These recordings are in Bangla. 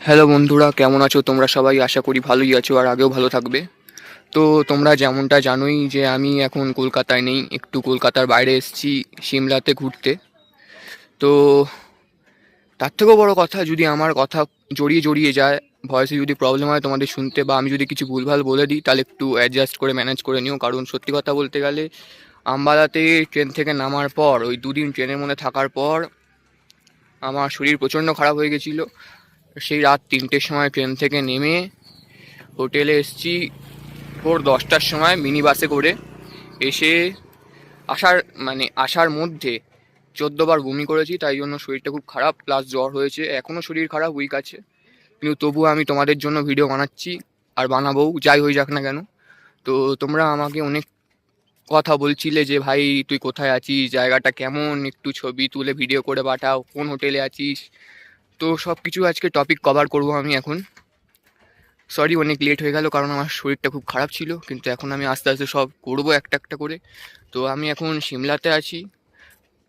হ্যালো বন্ধুরা, কেমন আছো তোমরা সবাই? আশা করি ভালোই আছো আর আগেও ভালো থাকবে। তো তোমরা যেমনটা জানোই যে আমি এখন কলকাতায় নেই, একটু কলকাতার বাইরে এসেছি সিমলাতে ঘুরতে। তো তার থেকেও বড় কথা, যদি আমার কথা জড়িয়ে জড়িয়ে যায়, ভয়েসে যদি প্রবলেম হয় তোমাদের শুনতে, বা আমি যদি কিছু ভুলভাল বলে দিই, তাহলে একটু অ্যাডজাস্ট করে ম্যানেজ করে নিও। কারণ সত্যি কথা বলতে গেলে আম্বালাতে ট্রেন থেকে নামার পর, ওই দুদিন ট্রেনের মধ্যে থাকার পর আমার শরীর প্রচণ্ড খারাপ হয়ে গেছিলো। সেই রাত 3টের সময় ট্রেন থেকে নেমে হোটেলে এসেছি ভোর 10টার সময় মিনি বাসে করে। এসে আসার আসার মধ্যে 14বার বমি করেছি, তাই জন্য শরীরটা খুব খারাপ, প্লাস জ্বর হয়েছে, এখনও শরীর খারাপ, উইক আছে। কিন্তু তবুও আমি তোমাদের জন্য ভিডিও বানাচ্ছি আর বানাবো, যাই হয়ে যাক না কেন। তো তোমরা আমাকে অনেক কথা বলছিলে যে ভাই তুই কোথায় আছিস, জায়গাটা কেমন, একটু ছবি তুলে ভিডিও করে পাঠাও, কোন হোটেলে আছিস। তো সব কিছু আজকে টপিক কভার করব আমি এখন। সরি অনেক লেট হয়ে গেল, কারণ আমার শরীরটা খুব খারাপ ছিল, কিন্তু এখন আমি আস্তে আস্তে সব করবো একটা একটা করে। তো আমি এখন সিমলাতে আছি,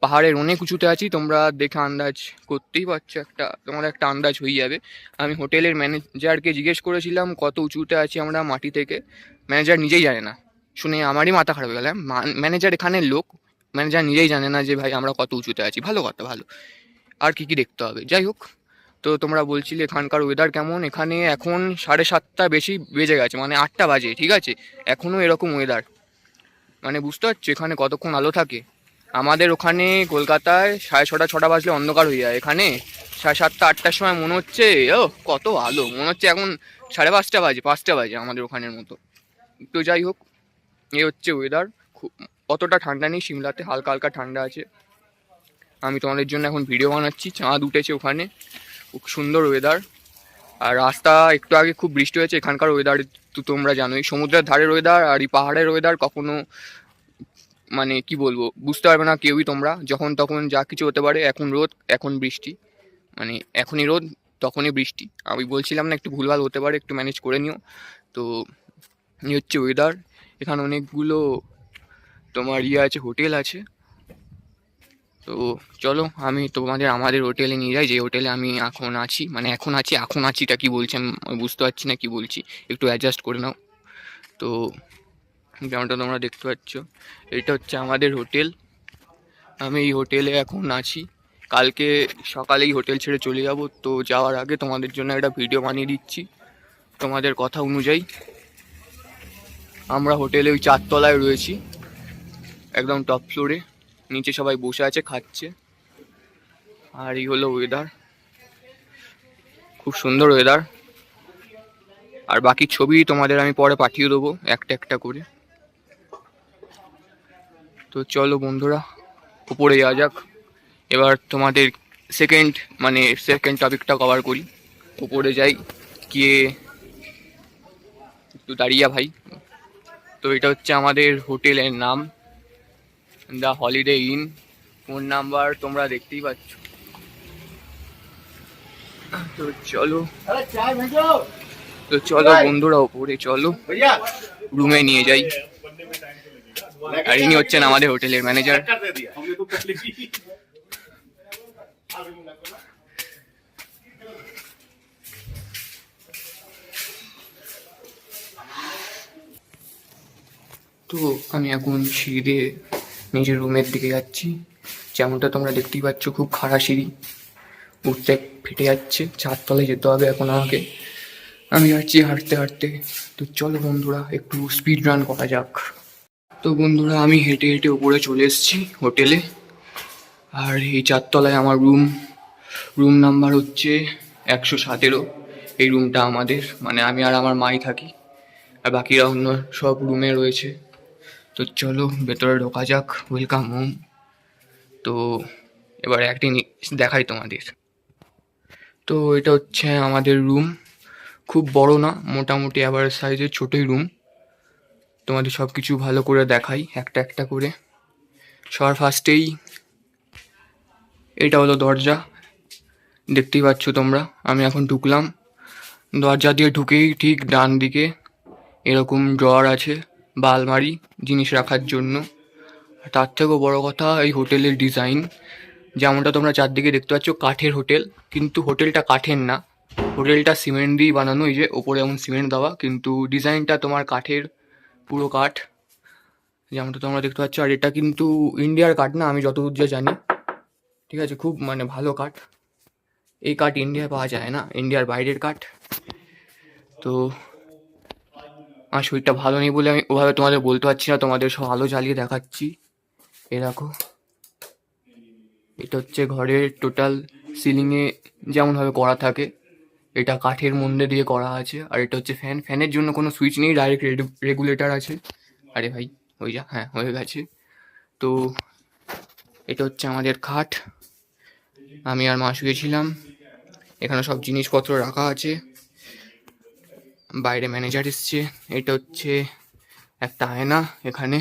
পাহাড়ের অনেক উঁচুতে আছি, তোমরা দেখে আন্দাজ করতেই পারছো, তোমার একটা আন্দাজ হয়ে যাবে। আমি হোটেলের ম্যানেজারকে জিজ্ঞেস করেছিলাম কত উঁচুতে আছি আমরা মাটি থেকে, ম্যানেজার নিজেই জানে না। শুনে আমারই মাথা খারাপ হয়ে গেল। ম্যানেজার এখানের লোক, ম্যানেজার নিজেই জানে না যে ভাই আমরা কত উঁচুতে আছি। ভালো কথা, ভালো। আর কি কি দেখতে হবে, যাই হোক। তো তোমরা বলছিলে এখানকার ওয়েদার কেমন। এখানে এখন 7:30 বেশি বেজে গেছে, মানে 8টা বাজে, ঠিক আছে, এখনও এরকম ওয়েদার। মানে বুঝতে পারছো এখানে কতক্ষণ আলো থাকে। আমাদের ওখানে কলকাতায় 6:30 6টা বাজলে অন্ধকার হয়ে যায়, এখানে 7:30 8টার সময় মনে হচ্ছে ও কত আলো, মনে হচ্ছে এখন 5:30 বাজে, 5টা বাজে আমাদের ওখানের মতো। তো যাই হোক, এই হচ্ছে ওয়েদার। খুব অতটা ঠান্ডা নেই সিমলাতে, হালকা হালকা ঠান্ডা আছে। আমি তোমাদের জন্য এখন ভিডিও বানাচ্ছি, চাঁদ উঠেছে ওখানে, খুব সুন্দর ওয়েদার। আর রাস্তা একটু আগে খুব বৃষ্টি হয়েছে। এখানকার ওয়েদার তো তোমরা জানোই, সমুদ্রের ধারের ওয়েদার আর এই পাহাড়ের ওয়েদার কখনো কি বলবো, বুঝতে পারবে না কেউই। তোমরা যখন তখন যা কিছু হতে পারে, এখন রোদ এখন বৃষ্টি, মানে এখনই রোদ তখনই বৃষ্টি। আমি বলছিলাম না একটু ভুলভাল হতে পারে, একটু ম্যানেজ করে নিও। তো এই হচ্ছে ওয়েদার। এখানে অনেকগুলো তোমার আছে, হোটেল আছে। তো চলো আমি তোমাদের আমাদের হোটেলে নিয়ে যাই, যে হোটেলে আমি এখন আছি, এখন আছিটা কি বলছি আমি বুঝতে পারছি না কি বলছি, একটু অ্যাডজাস্ট করে নাও। তো যেমনটা তোমরা দেখতে পাচ্ছ, এটা হচ্ছে আমাদের হোটেল। আমি এই হোটেলে এখন আছি, কালকে সকালেই হোটেল ছেড়ে চলে যাব। তো যাওয়ার আগে তোমাদের জন্য একটা ভিডিও বানিয়ে দিচ্ছি তোমাদের কথা অনুযায়ী। আমরা হোটেলে ওই 4তলায় রয়েছি, একদম টপ ফ্লোরে। নিচে সবাই বসে আছে, খাচ্ছে। আর এই হলো ওয়েদার, খুব সুন্দর ওয়েদার। আর বাকি ছবি তোমাদের আমি পরে পাঠিয়ে দেবো একটা একটা করে। তো চলো বন্ধুরা, উপরে যাওয়া যাক। এবার তোমাদের সেকেন্ড টপিকটা কভার করি। উপরে যাই, গিয়ে একটু দাঁড়িয়ে ভাই। তো এটা হচ্ছে আমাদের হোটেলের নাম, the holiday in. Phone number তোমরা দেখতেই পাচ্ছ। তো চলো, বন্ধুরা উপরে চলো, রুমে নিয়ে যাই। আর ইনি হচ্ছেন আমাদের হোটেলের ম্যানেজার। তো আমি এখন সিঁড়ি দিয়ে নিজের রুমের দিকে যাচ্ছি। যেমনটা তোমরা দেখতেই পাচ্ছ, খুব খাড়া সিঁড়ি, উঠতে ফেটে যাচ্ছে। 4তলায় যেতে হবে এখন আমাকে। আমি যাচ্ছি হাঁটতে হাঁটতে। তো চলো বন্ধুরা, একটু স্পিড রান করা যাক। তো বন্ধুরা, আমি হেঁটে হেঁটে উপরে চলে এসেছি হোটেলে। আর এই 4তলায় আমার রুম নাম্বার হচ্ছে 117। এই রুমটা আমাদের, মানে আমি আর আমার মাই থাকি, আর বাকিরা অন্য সব রুমে রয়েছে। তো চলো ভেতরে ঢোকা যাক, ওয়েলকাম হোম। তো এবার একদিন দেখাই তোমাদের। তো এটা হচ্ছে আমাদের রুম, খুব বড় না, মোটামুটি অ্যাভারেজ সাইজের ছোটোই রুম। তোমাদের সব কিছু ভালো করে দেখাই একটা একটা করে। সবার ফার্স্টেই এটা হলো দরজা, দেখতেই পাচ্ছ তোমরা। আমি এখন ঢুকলাম, দরজা দিয়ে ঢুকেই ঠিক ডান দিকে এরকম ড্রয়ার আছে বা আলমারি, জিনিস রাখার জন্য। তার থেকেও বড় কথা, এই হোটেলের ডিজাইন। যেমনটা তোমরা চারদিকে দেখতে পাচ্ছ, কাঠের হোটেল, কিন্তু হোটেলটা কাঠের না, হোটেলটা সিমেন্ট দিয়ে বানানো, এই যে ওপরে এমন সিমেন্ট দেওয়া, কিন্তু ডিজাইনটা তোমার কাঠের, পুরো কাঠ যেমনটা তোমরা দেখতে পাচ্ছ। আর এটা কিন্তু ইন্ডিয়ার কাঠ না, আমি যতদূর যা জানি, ঠিক আছে, খুব মানে ভালো কাঠ। এই কাঠ ইন্ডিয়ায় পাওয়া যায় না, ইন্ডিয়ার বাইরের কাঠ। তো আমার শরীরটা ভালো নেই বলে আমি ওভাবে তোমাদের বলতে পারছি না, তোমাদের সব আলো জ্বালিয়ে দেখাচ্ছি। এ দেখো, এটা হচ্ছে ঘরের টোটাল সিলিংয়ে যেমনভাবে করা থাকে, এটা কাঠের মধ্যে দিয়ে করা আছে। আর এটা হচ্ছে ফ্যান, ফ্যানের জন্য কোনো সুইচ নেই, ডাইরেক্ট রেগুলেটর আছে। আরে ভাই হয়ে যা, হ্যাঁ হয়ে গেছে। তো এটা হচ্ছে আমাদের খাট, আমি আর মা শুয়েছিলাম। এখানে সব জিনিসপত্র রাখা আছে, বাইরে ম্যানেজার এসছে। এটা হচ্ছে একটা আয়না, এখানে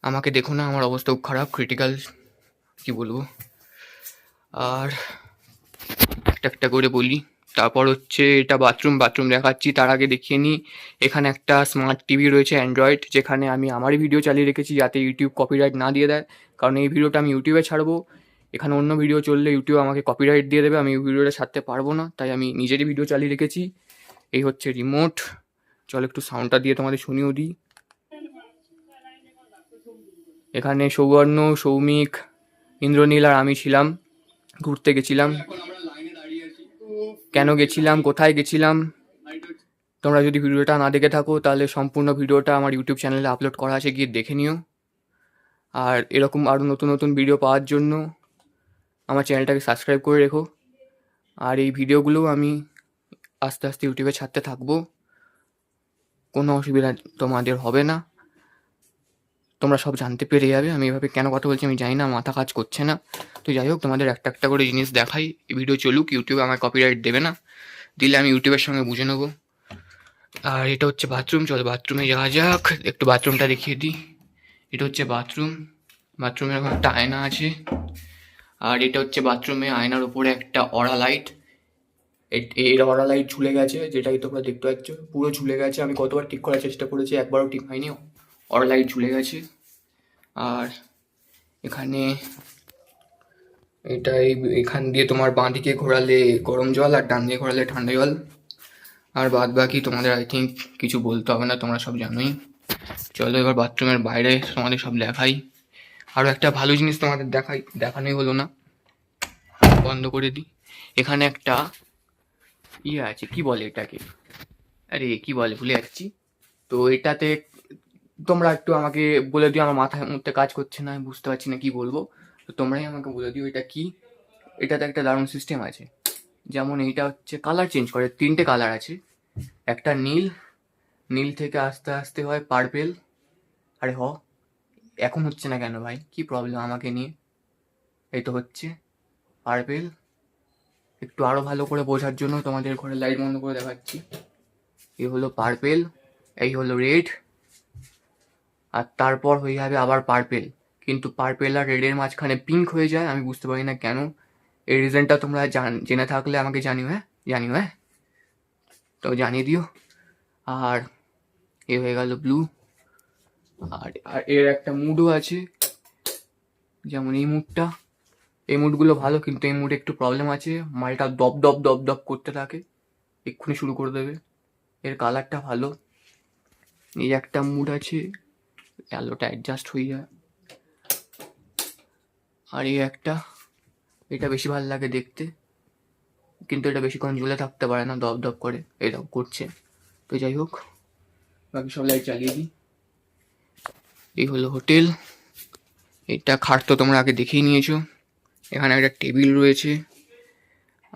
আমাকে দেখো না, আমার অবস্থা খুব খারাপ, ক্রিটিক্যাল, কি বলবো। আর একটা একটা করে বলি। তারপর হচ্ছে এটা বাথরুম, বাথরুম দেখাচ্ছি। তার আগে দেখিয়ে নিই, এখানে একটা স্মার্ট টিভি রয়েছে অ্যান্ড্রয়েড, যেখানে আমি আমারই ভিডিও চালিয়ে রেখেছি যাতে ইউটিউব কপিরাইট না দিয়ে দেয়, কারণ এই ভিডিওটা আমি ইউটিউবে ছাড়বো। এখানে অন্য ভিডিও চললে ইউটিউব আমাকে কপিরাইট দিয়ে দেবে, আমি ভিডিওটা ছাড়তে পারবো না, তাই আমি নিজেরই ভিডিও চালিয়ে রেখেছি। এই হচ্ছে রিমোট, চলো একটু সাউন্ডটা দিয়ে তোমাদের শুনিয়েও দিই। এখানে সৌবর্ণ, সৌমিক, ইন্দ্রনীল আর আমি ছিলাম, ঘুরতে গেছিলাম। কেন গেছিলাম, কোথায় গেছিলাম, তোমরা যদি ভিডিওটা না দেখে থাকো তাহলে সম্পূর্ণ ভিডিওটা আমার ইউটিউব চ্যানেলে আপলোড করা আছে, গিয়ে দেখে নিও। আর এরকম আরও নতুন নতুন ভিডিও পাওয়ার জন্য আমার চ্যানেলটাকে সাবস্ক্রাইব করে রেখো। আর এই ভিডিওগুলো আমি আস্তে আস্তে ইউটিউবে ছাড়তে থাকবো, কোনো অসুবিধা তোমাদের হবে না, তোমরা সব জানতে পেরে যাবে। আমি এভাবে কেন কথা বলছি আমি জানি না, মাথা কাজ করছে না। তো যাই হোক, তোমাদের একটা একটা করে জিনিস দেখাই, ভিডিও চলুক, ইউটিউবে আমার কপিরাইট দেবে না, দিলে আমি ইউটিউবের সঙ্গে বুঝে নেবো। আর এটা হচ্ছে বাথরুম, চলো বাথরুমে যাওয়া যাক, একটু বাথরুমটা দেখিয়ে দিই। এটা হচ্ছে বাথরুম, বাথরুমে এরকম একটা আয়না আছে। আর এটা হচ্ছে বাথরুমে, আয়নার উপরে একটা অরা লাইট, এর অরা লাইট ঝুলে গেছে, যেটাই তোমরা দেখতে পাচ্ছ পুরো ঝুলে গেছে। আমি কতবার ঠিক করার চেষ্টা করেছি, একবারও ঠিক হয়নি, অরা লাইট ঝুলে গেছে। আর এখানে এখান দিয়ে তোমার বাঁ দিকে ঘোরালে গরম জল, আর ডান দিকে ঘোরালে ঠান্ডা জল। আর বাদ বাকি তোমাদের আই থিঙ্ক কিছু বলতে হবে না, তোমরা সব জানোই। চলো এবার বাথরুমের বাইরে তোমাদের সব দেখাই। আরও একটা ভালো জিনিস তোমাদের দেখানোই হলো না, বন্ধ করে দিই। এখানে একটা ইয়ে আছে, কি বলে এটাকে, আরে কি বলে ভুলে যাচ্ছি। তো এটাতে তোমরা একটু আমাকে বলে দিও, আমার মাথার মধ্যে কাজ করছে না, আমি বুঝতে পারছি না কি বলবো, তো তোমরাই আমাকে বলে দিও এটা কি। এটাতে একটা দারুণ সিস্টেম আছে, যেমন এইটা হচ্ছে কালার চেঞ্জ করে, 3টে কালার আছে। একটা নীল, নীল থেকে আস্তে আস্তে হয় পার্পেল। আরে এখন হচ্ছে না কেন ভাই, কি প্রবলেম আমাকে নিয়ে। এই তো হচ্ছে পার্পেল। একটু আরো ভালো করে বোঝার জন্য তোমাদের ঘরে লাইট বন্ধ করে দেখাচ্ছি। এই হলো পার্পেল, এই হলো রেড, আর তারপর হয়ে যাবে আবার পার্পেল। কিন্তু পার্পেল আর রেডের মাঝখানে পিঙ্ক হয়ে যায়, আমি বুঝতে পারি না কেন। এই রিজনটা তোমরা জেনে থাকলে আমাকে জানিও, হ্যাঁ তো জানিয়ে দিও। আর এ হয়ে গেল ব্লু। আর এর একটা মুডও আছে, যেমন এই মুডটা, এই মুডগুলো ভালো, কিন্তু এই মুডে একটু প্রবলেম আছে, মালটা দপ দপ দপ দপ করতে থাকে, এক্ষুনি শুরু করে দেবে। এর কালারটা ভালো। এই একটা মুড আছে, আলোটা অ্যাডজাস্ট হয়ে যায়। আর এই একটা, এটা বেশি ভালো লাগে দেখতে, কিন্তু এটা বেশিক্ষণ ঝুলে থাকতে পারে না, দপ দপ করে এরকম করছে। তো যাই হোক, বাকি সব লাইট চালিয়ে দিই। এই হলো হোটেল। এটা খাট তো তোমরা আগে দেখেই নিয়েছো। এখানে একটা টেবিল রয়েছে,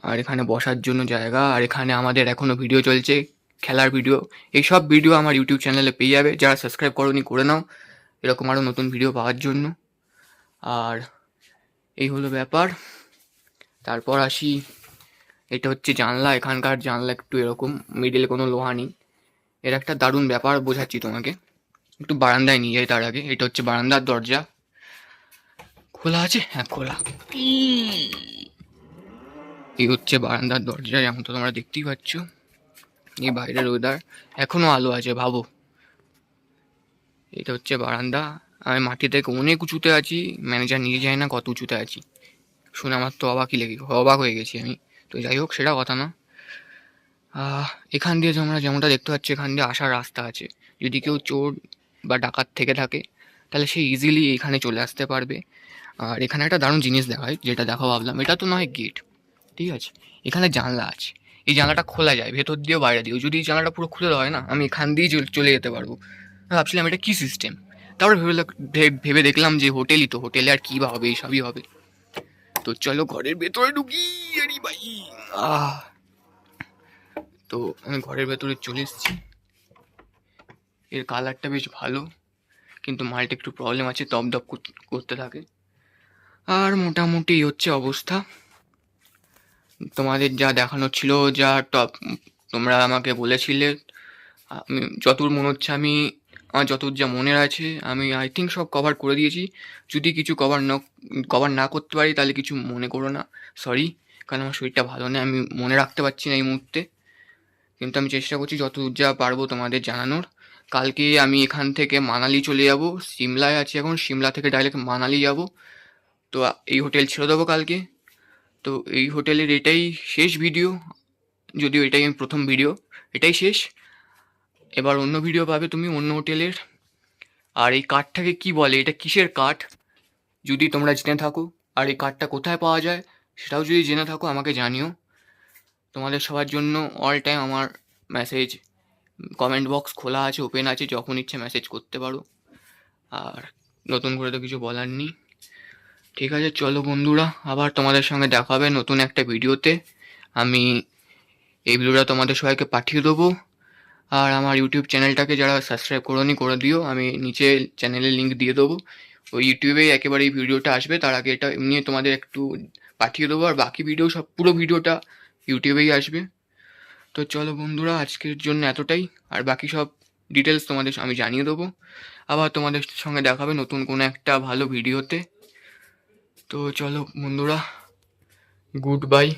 আর এখানে বসার জন্য জায়গা। আর এখানে আমাদের এখনো ভিডিও চলছে, খেলার ভিডিও। এই সব ভিডিও আমার ইউটিউব চ্যানেলে পেয়ে যাবে, যারা সাবস্ক্রাইব করোনি করে নাও এরকম আরও নতুন ভিডিও পাওয়ার জন্য। আর এই হলো ব্যাপার। তারপর আসি, এটা হচ্ছে জানলা, এখানকার জানলা একটু এরকম, মিডিলে কোনো লোহা নেই। এর একটা দারুণ ব্যাপার বোঝাচ্ছি তোমাকে, একটু বারান্দায় নিয়ে যাই তার আগে। এটা হচ্ছে বারান্দার দরজা, খোলা আছে, হ্যাঁ খোলা। এই হচ্ছে বারান্দার দরজা, যেমন তো তোমরা দেখতেই পাচ্ছ। এই বাইরের ওয়েদার, এখনো আলো আছে ভাবো। এটা হচ্ছে বারান্দা, আমি মাটি থেকে অনেক উঁচুতে আছি, ম্যানেজার নিয়ে যায় না কত উঁচুতে আছি, শুনে আমার তো অবাক হয়ে গেছি আমি। তো যাই হোক, সেটা কথা না, এখান দিয়ে তোমরা যেমনটা দেখতে পাচ্ছ, এখান দিয়ে আসার রাস্তা আছে। যদি কেউ চোর বা ডাকাত থেকে থাকে তাহলে সে ইজিলি এখানে চলে আসতে পারবে। আর এখানে একটা দারুণ জিনিস দেখায়, যেটা দেখা ভাবলাম, এটা তো নয় গেট, ঠিক আছে, এখানে জানলা আছে। এই জানলাটা খোলা যায় ভেতর দিয়েও বাইরে দিয়েও। যদি এই জানলাটা পুরো খুলে দেওয়া হয় না, আমি এখান দিয়েই চলে যেতে পারবো। আমি ভাবছিলাম এটা কী সিস্টেম, তারপরে ভেবে দেখলাম যে হোটেলই তো, হোটেলে আর কী বা হবে, এইসবই হবে। তো চলো ঘরের ভেতরে ঢুকি। আরে ভাই, আহ তো আমি ঘরের ভেতরে চলে এসেছি। এর কালারটা বেশ ভালো, কিন্তু মালটা একটু প্রবলেম আছে, দপ দপ করতে থাকে। আর মোটামুটি এই হচ্ছে অবস্থা। তোমাদের যা দেখানোর ছিল, যা টপ তোমরা আমাকে বলেছিলে, আমি যতদূর মনে হচ্ছে, আমি আমার যতদূর যা মনের আছে আমি আই থিঙ্ক সব কভার করে দিয়েছি। যদি কিছু কভার না করতে পারি তাহলে কিছু মনে করো না, সরি। কারণ আমার শরীরটা ভালো নেই, আমি মনে রাখতে পারছি না এই মুহূর্তে। কিন্তু আমি চেষ্টা করছি যতদূর যা পারবো তোমাদের জানানোর। কালকে আমি এখান থেকে মানালি চলে যাব, সিমলায় আছি এখন, সিমলা থেকে ডাইরেক্ট মানালি যাব। তো এই হোটেল ছেড়ে দেবো কালকে। তো এই হোটেলের এটাই শেষ ভিডিও, যদিও এটাই আমি প্রথম ভিডিও, এটাই শেষ। এবার অন্য ভিডিও পাবে তুমি অন্য হোটেলের। আর এই কাঠটাকে কি বলে, এটা কিসের কাঠ, যদি তোমরা জেনে থাকো, আর এই কাঠটা কোথায় পাওয়া যায় সেটাও যদি জেনে থাকো আমাকে জানিও। তোমাদের সবার জন্য অল টাইম আমার মেসেজ কমেন্ট বক্স খোলা আছে, ওপেন আছে, যখন ইচ্ছে মেসেজ করতে পারো। আর নতুন করে তো কিছু বলার নেই। ঠিক আছে, চলো বন্ধুরা, আবার তোমাদের সঙ্গে দেখা হবে নতুন একটা ভিডিওতে। আমি এই ভিডিওটা তোমাদের সবাইকে পাঠিয়ে দেবো। আর আমার ইউটিউব চ্যানেলটাকে যারা সাবস্ক্রাইব করোনি করে দিও, আমি নিচে চ্যানেলের লিঙ্ক দিয়ে দেবো। ওই ইউটিউবেই একেবারে এই ভিডিওটা আসবে, তার আগে এটা এমনি তোমাদের একটু পাঠিয়ে দেবো। আর বাকি ভিডিও সব, পুরো ভিডিওটা ইউটিউবেই আসবে। তো চলো বন্ধুরা, আজকের জন্য এতটাই। আর বাকি সব ডিটেলস তোমাদের আমি জানিয়ে দেবো। আবার তোমাদের সঙ্গে দেখা হবে নতুন কোনো একটা ভালো ভিডিওতে। তো চলো বন্ধুরা, গুড বাই।